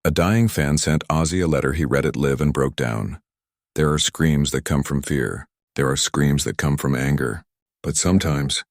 A dying fan sent Ozzy a letter. He read it live and broke down. There are screams that come from fear. There are screams that come from anger. But sometimes,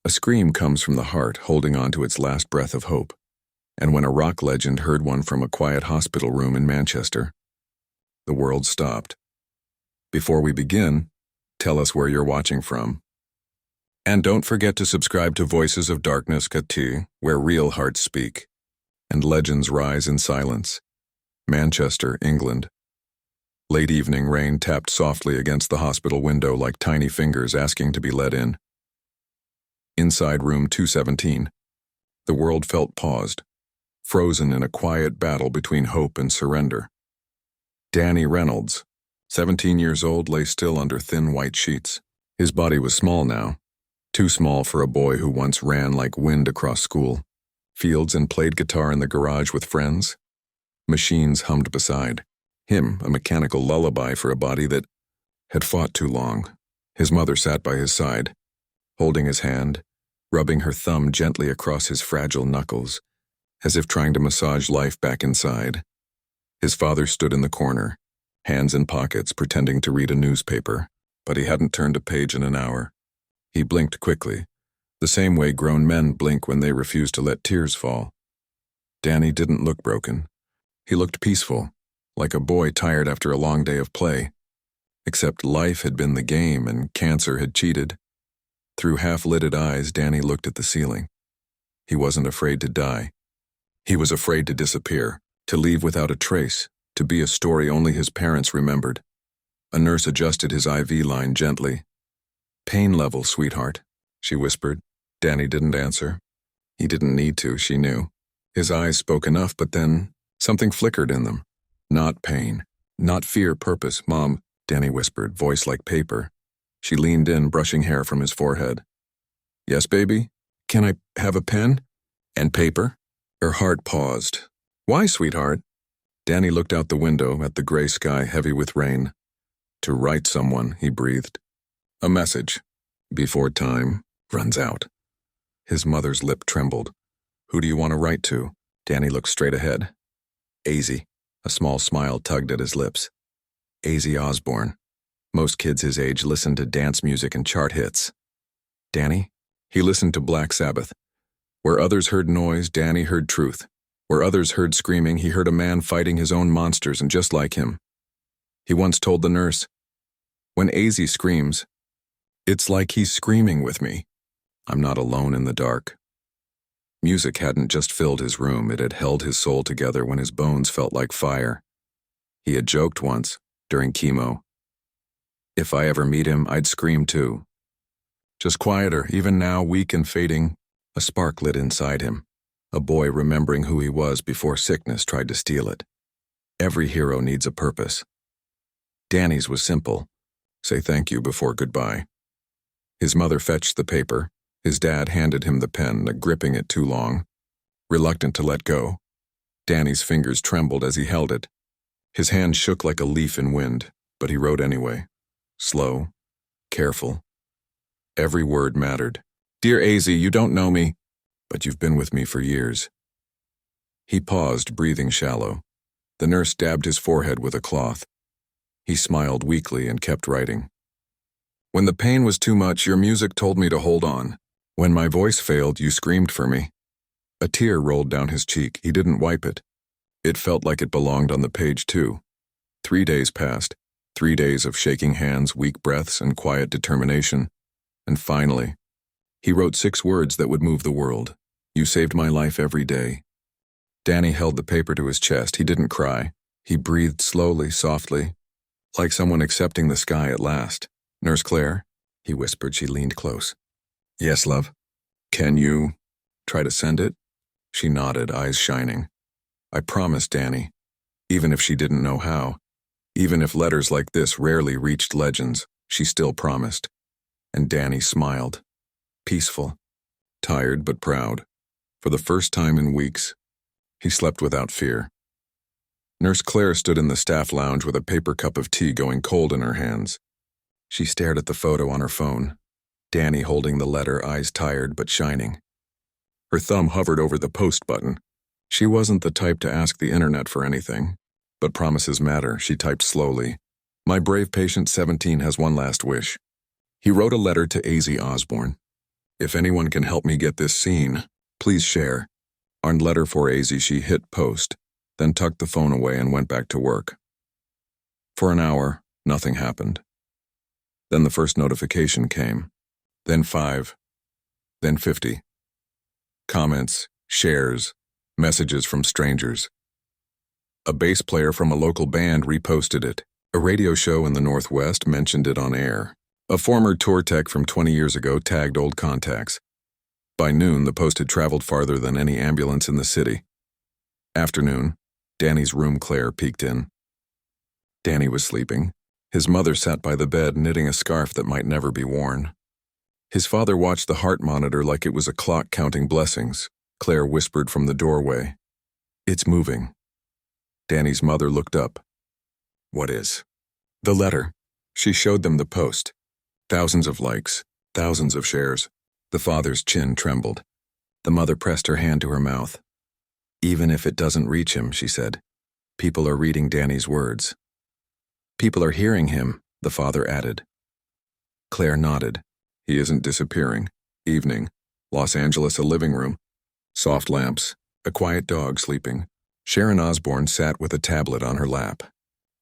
a scream comes from the heart holding on to its last breath of hope. And when a rock legend heard one from a quiet hospital room in Manchester, the world stopped. Before we begin, tell us where you're watching from. And don't forget to subscribe to Voices of Darkness KT, where real hearts speak, and legends rise in silence. Manchester, England. Late evening rain tapped softly against the hospital window like tiny fingers asking to be let in. Inside room 217, the world felt paused, frozen in a quiet battle between hope and surrender. Danny Reynolds, 17 years old, lay still under thin white sheets. His body was small now, too small for a boy who once ran like wind across school, fields, and played guitar in the garage with friends. Machines hummed beside him, a mechanical lullaby for a body that had fought too long. His mother sat by his side, holding his hand, rubbing her thumb gently across his fragile knuckles, as if trying to massage life back inside. His father stood in the corner, hands in pockets, pretending to read a newspaper, but he hadn't turned a page in an hour. He blinked quickly, the same way grown men blink when they refuse to let tears fall. Danny didn't look broken. He looked peaceful, like a boy tired after a long day of play. Except life had been the game and cancer had cheated. Through half-lidded eyes, Danny looked at the ceiling. He wasn't afraid to die. He was afraid to disappear, to leave without a trace, to be a story only his parents remembered. A nurse adjusted his IV line gently. "Pain level, sweetheart," she whispered. Danny didn't answer. He didn't need to, she knew. His eyes spoke enough, but then something flickered in them. Not pain, not fear, purpose. "Mom," Danny whispered, voice like paper. She leaned in, brushing hair from his forehead. "Yes, baby? Can I have a pen? And paper?" Her heart paused. "Why, sweetheart?" Danny looked out the window at the gray sky heavy with rain. "To write someone," he breathed. "A message, before time runs out." His mother's lip trembled. "Who do you want to write to?" Danny looked straight ahead. Ozzy. A small smile tugged at his lips. Ozzy Osbourne. Most kids his age listened to dance music and chart hits. Danny? He listened to Black Sabbath. Where others heard noise, Danny heard truth. Where others heard screaming, he heard a man fighting his own monsters and just like him. He once told the nurse, "When Ozzy screams, it's like he's screaming with me. I'm not alone in the dark." Music hadn't just filled his room, it had held his soul together when his bones felt like fire. He had joked once, during chemo, "If I ever meet him, I'd scream too." Just quieter, even now, weak and fading, a spark lit inside him, a boy remembering who he was before sickness tried to steal it. Every hero needs a purpose. Danny's was simple: say thank you before goodbye. His mother fetched the paper. His dad handed him the pen, gripping it too long. Reluctant to let go, Danny's fingers trembled as he held it. His hand shook like a leaf in wind, but he wrote anyway. Slow, careful. Every word mattered. "Dear Ozzy, you don't know me, but you've been with me for years." He paused, breathing shallow. The nurse dabbed his forehead with a cloth. He smiled weakly and kept writing. "When the pain was too much, your music told me to hold on. When my voice failed, you screamed for me." A tear rolled down his cheek. He didn't wipe it. It felt like it belonged on the page too. 3 days passed. 3 days of shaking hands, weak breaths, and quiet determination. And finally, he wrote 6 words that would move the world. "You saved my life every day." Danny held the paper to his chest. He didn't cry. He breathed slowly, softly, like someone accepting the sky at last. "Nurse Claire?" he whispered. She leaned close. "Yes, love." "Can you try to send it?" She nodded, eyes shining. "I promised Danny." Even if she didn't know how, even if letters like this rarely reached legends, she still promised. And Danny smiled. Peaceful. Tired but proud. For the first time in weeks, he slept without fear. Nurse Claire stood in the staff lounge with a paper cup of tea going cold in her hands. She stared at the photo on her phone, Danny holding the letter, eyes tired but shining. Her thumb hovered over the post button. She wasn't the type to ask the internet for anything. But promises matter, she typed slowly. My brave patient 17 has one last wish. He wrote a letter to Ozzy Osbourne. If anyone can help me get this seen, please share. On letter for Ozzy, she hit post, then tucked the phone away and went back to work. For an hour, nothing happened. Then the first notification came. Then 5. Then 50. Comments, shares, messages from strangers. A bass player from a local band reposted it. A radio show in the Northwest mentioned it on air. A former tour tech from 20 years ago tagged old contacts. By noon, the post had traveled farther than any ambulance in the city. Afternoon, Danny's room. Claire peeked in. Danny was sleeping. His mother sat by the bed knitting a scarf that might never be worn. His father watched the heart monitor like it was a clock counting blessings. Claire whispered from the doorway. It's moving. Danny's mother looked up. What is? The letter. She showed them the post. Thousands of likes, thousands of shares. The father's chin trembled. The mother pressed her hand to her mouth. Even if it doesn't reach him, she said. People are reading Danny's words. People are hearing him, the father added. Claire nodded. He isn't disappearing. Evening. Los Angeles, a living room. Soft lamps. A quiet dog sleeping. Sharon Osbourne sat with a tablet on her lap.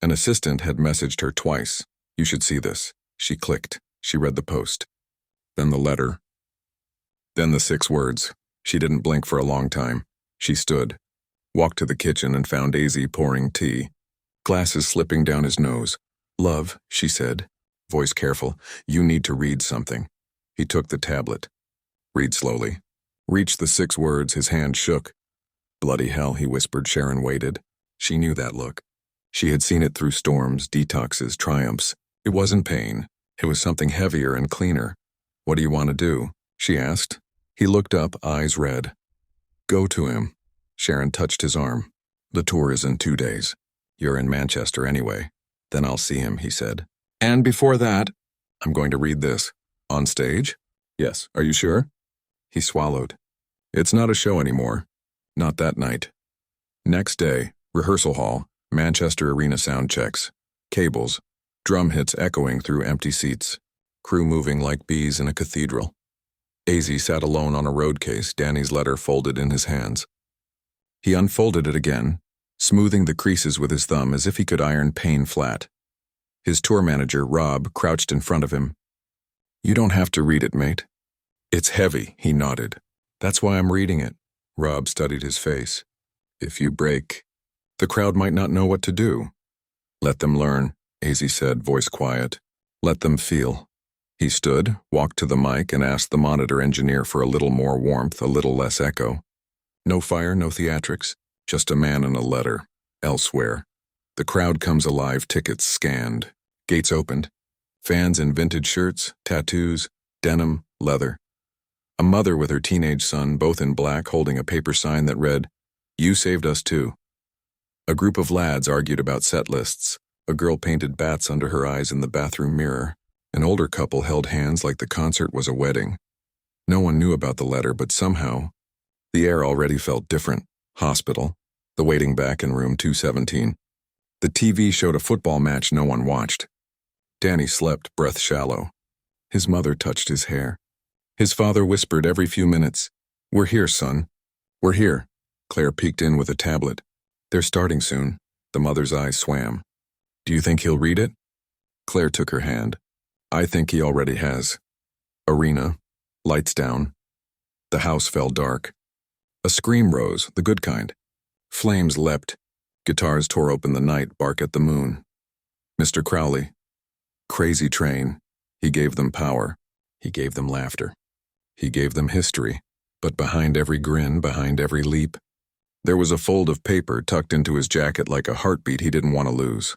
An assistant had messaged her twice. You should see this. She clicked. She read the post. Then the letter. Then the 6 words. She didn't blink for a long time. She stood, walked to the kitchen and found Ozzy pouring tea. Glasses slipping down his nose. Love, she said, voice careful, you need to read something. He took the tablet. Read slowly. Reached the 6 words, his hand shook. Bloody hell, he whispered. Sharon waited. She knew that look. She had seen it through storms, detoxes, triumphs. It wasn't pain. It was something heavier and cleaner. What do you want to do? She asked. He looked up, eyes red. Go to him. Sharon touched his arm. The tour is in 2 days. You're in Manchester anyway. Then I'll see him, he said. And before that, I'm going to read this. On stage? Yes. Are you sure? He swallowed. It's not a show anymore. Not that night. Next day, rehearsal hall, Manchester Arena sound checks. Cables. Drum hits echoing through empty seats. Crew moving like bees in a cathedral. Ozzy sat alone on a road case, Danny's letter folded in his hands. He unfolded it again, smoothing the creases with his thumb as if he could iron pain flat. His tour manager, Rob, crouched in front of him. You don't have to read it, mate. It's heavy, he nodded. That's why I'm reading it. Rob studied his face. If you break, the crowd might not know what to do. Let them learn, Ozzy said, voice quiet. Let them feel. He stood, walked to the mic, and asked the monitor engineer for a little more warmth, a little less echo. No fire, no theatrics, just a man and a letter. Elsewhere. The crowd comes alive, tickets scanned. Gates opened. Fans in vintage shirts, tattoos, denim, leather. A mother with her teenage son, both in black, holding a paper sign that read, You saved us too. A group of lads argued about set lists. A girl painted bats under her eyes in the bathroom mirror. An older couple held hands like the concert was a wedding. No one knew about the letter, but somehow, the air already felt different. Hospital. The waiting back in room 217. The TV showed a football match no one watched. Danny slept, breath shallow. His mother touched his hair. His father whispered every few minutes, We're here, son. We're here. Claire peeked in with a tablet. They're starting soon. The mother's eyes swam. Do you think he'll read it? Claire took her hand. I think he already has. Arena. Lights down. The house fell dark. A scream rose, the good kind. Flames leapt. Guitars tore open the night, bark at the moon. Mr. Crowley. Crazy train. He gave them power. He gave them laughter. He gave them history. But behind every grin, behind every leap, there was a fold of paper tucked into his jacket like a heartbeat he didn't want to lose.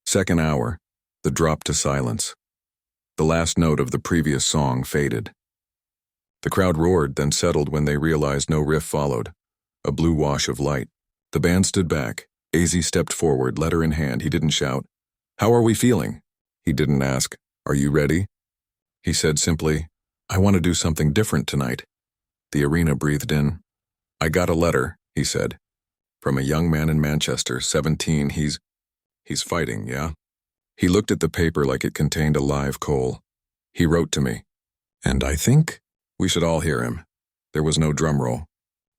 Second hour, the drop to silence. The last note of the previous song faded. The crowd roared, then settled when they realized no riff followed. A blue wash of light. The band stood back. Ozzy stepped forward, letter in hand. He didn't shout, How are we feeling? He didn't ask, Are you ready? He said simply, I want to do something different tonight. The arena breathed in. I got a letter, he said. From a young man in Manchester, 17, he's fighting, yeah? He looked at the paper like it contained a live coal. He wrote to me. And I think we should all hear him. There was no drum roll,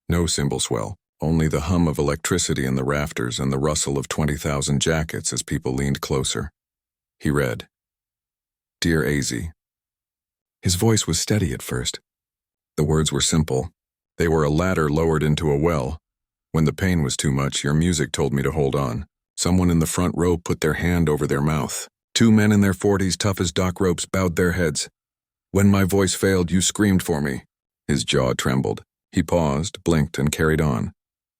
no cymbal swell, only the hum of electricity in the rafters and the rustle of 20,000 jackets as people leaned closer. He read, Dear Ozzy. His voice was steady at first. The words were simple. They were a ladder lowered into a well. When the pain was too much, your music told me to hold on. Someone in the front row put their hand over their mouth. 2 men in their 40s, tough as dock ropes, bowed their heads. When my voice failed, you screamed for me. His jaw trembled. He paused, blinked, and carried on.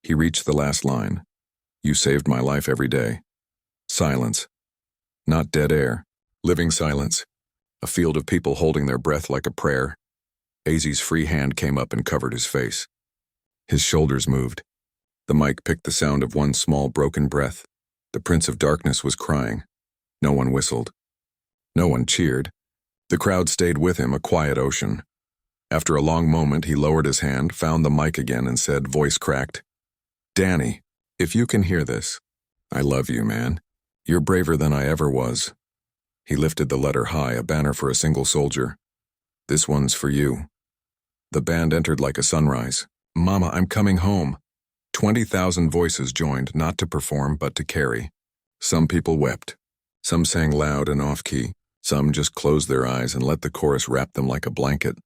He reached the last line. You saved my life every day. Silence. Not dead air. Living silence. A field of people holding their breath like a prayer. Ozzy's free hand came up and covered his face. His shoulders moved. The mic picked the sound of one small broken breath. The Prince of Darkness was crying. No one whistled. No one cheered. The crowd stayed with him, a quiet ocean. After a long moment, he lowered his hand, found the mic again, and said, voice cracked, Danny, if you can hear this, I love you, man. You're braver than I ever was. He lifted the letter high, a banner for a single soldier. This one's for you. The band entered like a sunrise. Mama, I'm coming home. 20,000 voices joined, not to perform, but to carry. Some people wept. Some sang loud and off-key. Some just closed their eyes and let the chorus wrap them like a blanket.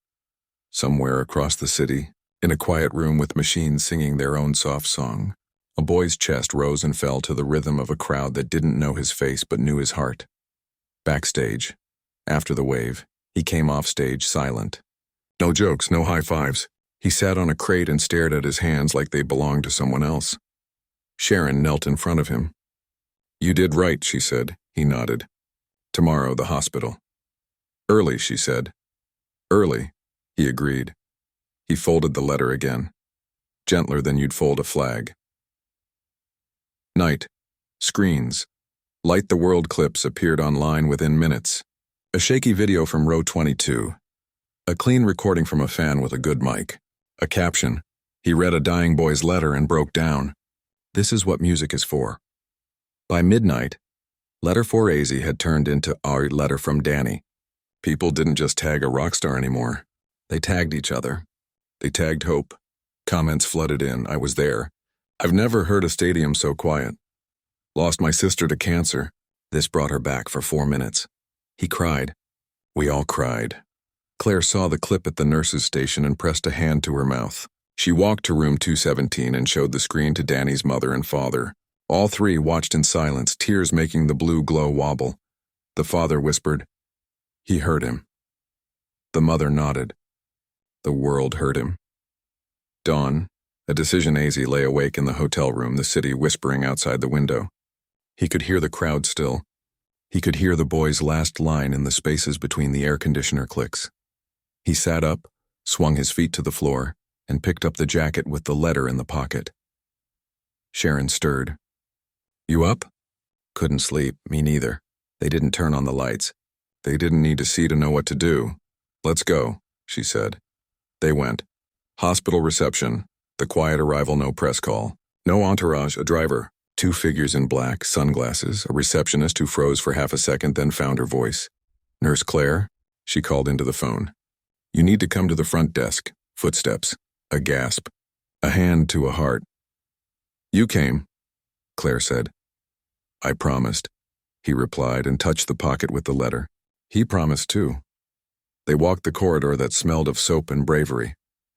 Somewhere across the city, in a quiet room with machines singing their own soft song, a boy's chest rose and fell to the rhythm of a crowd that didn't know his face but knew his heart. Backstage, after the wave, he came off stage silent. No jokes, no high fives. He sat on a crate and stared at his hands like they belonged to someone else. Sharon knelt in front of him. You did right, she said. He nodded. Tomorrow, the hospital. Early, she said. Early, he agreed. He folded the letter again. Gentler than you'd fold a flag. Night. Screens. Light the World clips appeared online within minutes. A shaky video from row 22. A clean recording from a fan with a good mic. A caption. He read a dying boy's letter and broke down. This is what music is for. By midnight, Letter for Ozzy had turned into Our Letter from Danny. People didn't just tag a rock star anymore. They tagged each other. They tagged hope. Comments flooded in. I was there. I've never heard a stadium so quiet. Lost my sister to cancer. This brought her back for 4 minutes. He cried. We all cried. Claire saw the clip at the nurse's station and pressed a hand to her mouth. She walked to room 217 and showed the screen to Danny's mother and father. All three watched in silence, tears making the blue glow wobble. The father whispered, He heard him. The mother nodded. The world heard him. Dawn, a decision Ozzy lay awake in the hotel room, the city whispering outside the window. He could hear the crowd still. He could hear the boy's last line in the spaces between the air conditioner clicks. He sat up, swung his feet to the floor, and picked up the jacket with the letter in the pocket. Sharon stirred. You up? Couldn't sleep, me neither. They didn't turn on the lights. They didn't need to see to know what to do. Let's go, she said. They went. Hospital reception. The quiet arrival, no press call. No entourage, a driver. 2 figures in black, sunglasses, a receptionist who froze for half a second, then found her voice. Nurse Claire? She called into the phone. You need to come to the front desk. Footsteps. A gasp. A hand to a heart. You came, Claire said. I promised, he replied and touched the pocket with the letter. He promised too. They walked the corridor that smelled of soap and bravery.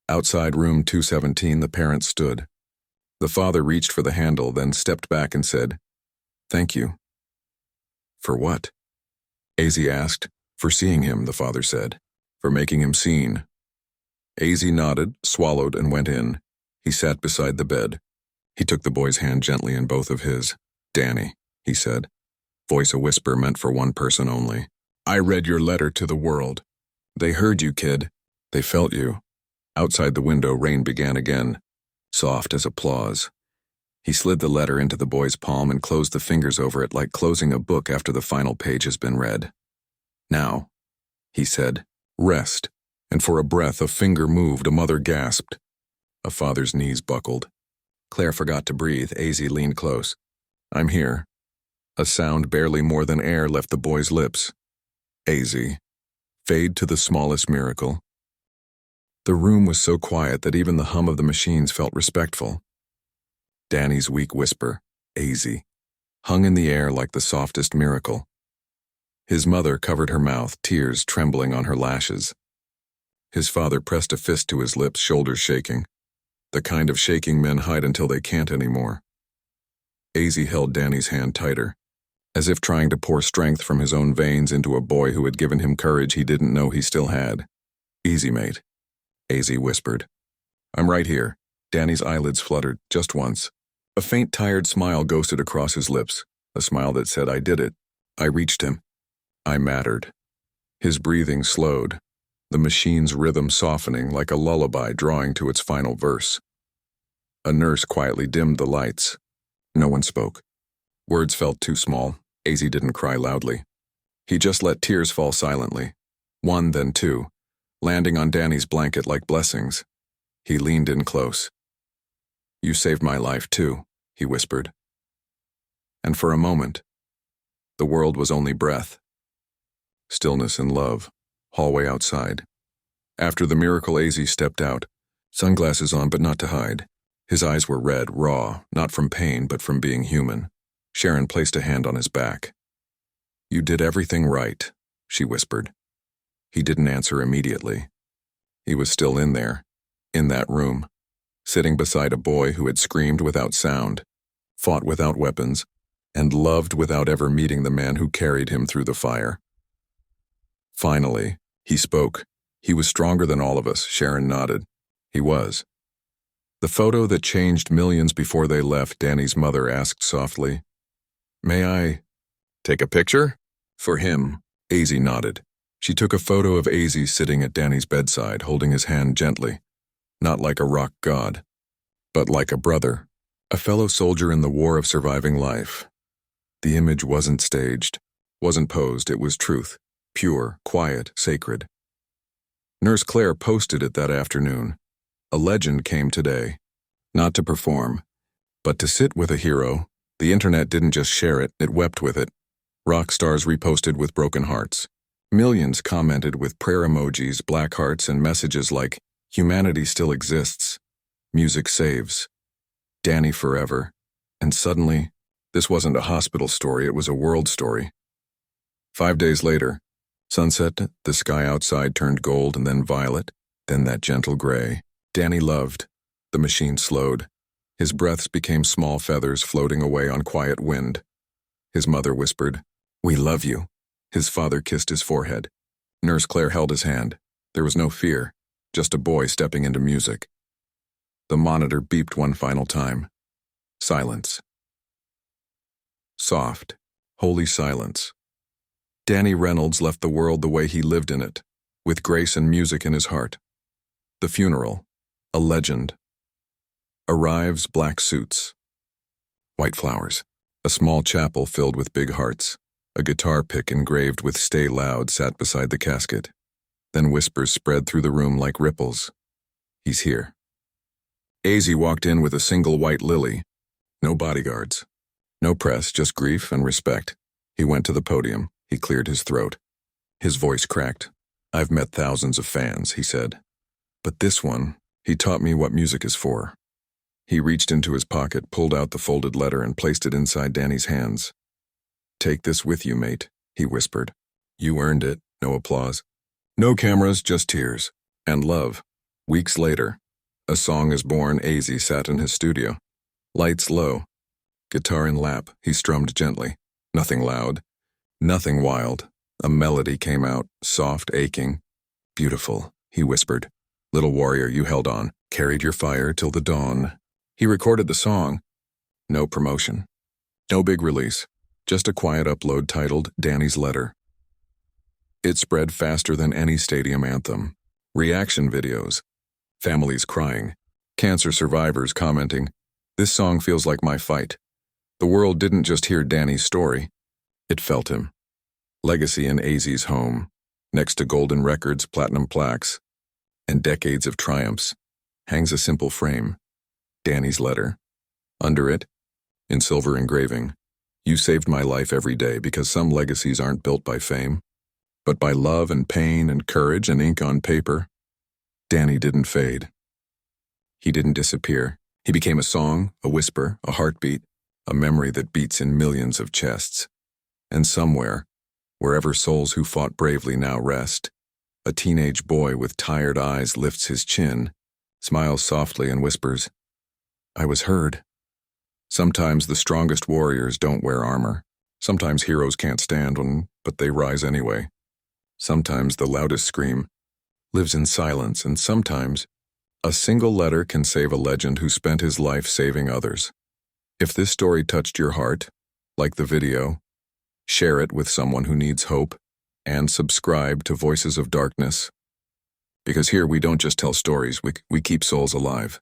Outside room 217, the parents stood. The father reached for the handle, then stepped back and said, Thank you. For what? Ozzy asked. For seeing him, the father said. For making him seen. Ozzy nodded, swallowed, and went in. He sat beside the bed. He took the boy's hand gently in both of his. Danny, he said. Voice a whisper meant for one person only. I read your letter to the world. They heard you, kid. They felt you. Outside the window, rain began again, soft as applause. He slid the letter into the boy's palm and closed the fingers over it like closing a book after the final page has been read. Now, he said, rest. And for a breath, a finger moved, a mother gasped. A father's knees buckled. Claire forgot to breathe. Ozzy leaned close. I'm here. A sound barely more than air left the boy's lips. Ozzy. Fade to the smallest miracle. The room was so quiet that even the hum of the machines felt respectful. Danny's weak whisper, Ozzy, hung in the air like the softest miracle. His mother covered her mouth, tears trembling on her lashes. His father pressed a fist to his lips, shoulders shaking. The kind of shaking men hide until they can't anymore. Ozzy held Danny's hand tighter, as if trying to pour strength from his own veins into a boy who had given him courage he didn't know he still had. Easy, mate, Ozzy whispered. I'm right here. Danny's eyelids fluttered, just once. A faint, tired smile ghosted across his lips, a smile that said, I did it. I reached him. I mattered. His breathing slowed, the machine's rhythm softening like a lullaby drawing to its final verse. A nurse quietly dimmed the lights. No one spoke. Words felt too small. Ozzy didn't cry loudly. He just let tears fall silently. One, then two, landing on Danny's blanket like blessings. He leaned in close. You saved my life too, he whispered. And for a moment, the world was only breath. Stillness and love, hallway outside. After the miracle, Ozzy stepped out, sunglasses on but not to hide. His eyes were red, raw, not from pain but from being human. Sharon placed a hand on his back. You did everything right, she whispered. He didn't answer immediately. He was still in there, in that room, sitting beside a boy who had screamed without sound, fought without weapons, and loved without ever meeting the man who carried him through the fire. Finally, he spoke. He was stronger than all of us, Sharon nodded. He was. The photo that changed millions before they left, Danny's mother asked softly. May I take a picture? For him, Ozzy nodded. She took a photo of Ozzy sitting at Danny's bedside, holding his hand gently, not like a rock god, but like a brother, a fellow soldier in the war of surviving life. The image wasn't staged, wasn't posed, it was truth, pure, quiet, sacred. Nurse Claire posted it that afternoon. A legend came today, not to perform, but to sit with a hero. The internet didn't just share it, it wept with it. Rock stars reposted with broken hearts. Millions commented with prayer emojis, black hearts, and messages like, humanity still exists. Music saves. Danny forever. And suddenly, this wasn't a hospital story, it was a world story. 5 days later, sunset, the sky outside turned gold and then violet, then that gentle gray. Danny loved. The machine slowed. His breaths became small feathers floating away on quiet wind. His mother whispered, We love you. His father kissed his forehead. Nurse Claire held his hand. There was no fear, just a boy stepping into music. The monitor beeped one final time. Silence. Soft, holy silence. Danny Reynolds left the world the way he lived in it, with grace and music in his heart. The funeral, a legend. Arrives black suits. White flowers. A small chapel filled with big hearts. A guitar pick engraved with Stay Loud sat beside the casket. Then whispers spread through the room like ripples. He's here. Ozzy walked in with a single white lily. No bodyguards. No press, just grief and respect. He went to the podium. He cleared his throat. His voice cracked. I've met thousands of fans, he said. But this one, he taught me what music is for. He reached into his pocket, pulled out the folded letter, and placed it inside Danny's hands. Take this with you, mate, he whispered. You earned it. No applause. No cameras, just tears. And love. Weeks later, a song is born. Ozzy sat in his studio. Lights low. Guitar in lap, he strummed gently. Nothing loud. Nothing wild. A melody came out, soft, aching. Beautiful, he whispered. Little warrior, you held on, carried your fire till the dawn. He recorded the song. No promotion. No big release. Just a quiet upload titled Danny's Letter. It spread faster than any stadium anthem. Reaction videos. Families crying. Cancer survivors commenting, This song feels like my fight. The world didn't just hear Danny's story. It felt him. Legacy in Ozzy's home. Next to golden records, platinum plaques, and decades of triumphs, hangs a simple frame. Danny's letter. Under it, in silver engraving, "You saved my life every day," because some legacies aren't built by fame, but by love and pain and courage and ink on paper. Danny didn't fade. He didn't disappear. He became a song, a whisper, a heartbeat, a memory that beats in millions of chests. And somewhere, wherever souls who fought bravely now rest, a teenage boy with tired eyes lifts his chin, smiles softly and whispers, "I was heard." Sometimes the strongest warriors don't wear armor. Sometimes heroes can't stand one, but they rise anyway. Sometimes the loudest scream lives in silence, and sometimes a single letter can save a legend who spent his life saving others. If this story touched your heart, like the video, share it with someone who needs hope, and subscribe to Voices of Darkness. Because here we don't just tell stories, we keep souls alive.